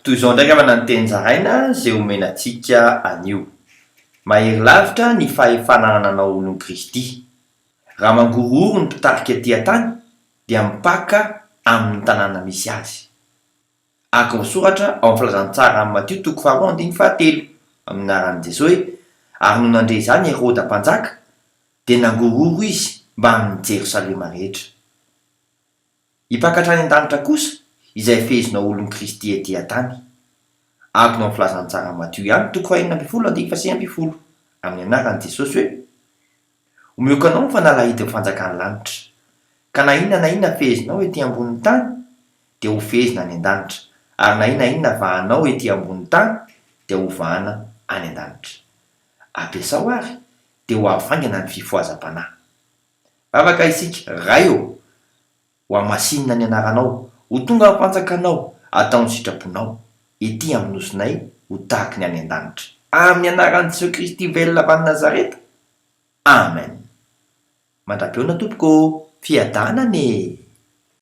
toy izao ndraiky avana ny teny zaraina zay omenantsika anio. Mahery lavitra ny fahefanananao olon Kristy. Raha mangororo ny mpitarika aty an-tany dia mipaka amin'ny tanàna misy azy. Araka ny soratra ao amin'ny filazantsara amin'ny Matio 4:7 amin'ny anaran'i Jesosy hoe ary no nandre izany Herôda mpanjaka dia nangororo izy mba amin'ny Jerosalema rehetra. Hipakatra any an-danitra kosa izay fehezinao olon Kristy aty an-tany. Araka ny filazantsara Matio ihany 4:20 amin'ny anaran'i Jesosy hoe omeoko anao ny fanalahity ny fanjakany lanitra, ka na inona na inona fehezinao ety ambonin'ny tany dia ho fehezina any an-danitra, ary na inona na inona vahanao ety ambonin'ny tany dia ho vahana any an-danitra. Ampiasao ary dia ho avaingana ny fifohazam-panahy. Vavaka isika ray ho hamasinina ny anaranao, ho tonga ampanjakanao, ataony sitraponao ety amin'ny nosonay ho tahaky ny any an-danitra. Amin'ny anaran'i Jesosy Kristy velona avy any Nazareta. Amen. Mandra-peona tompoko, fiadanane.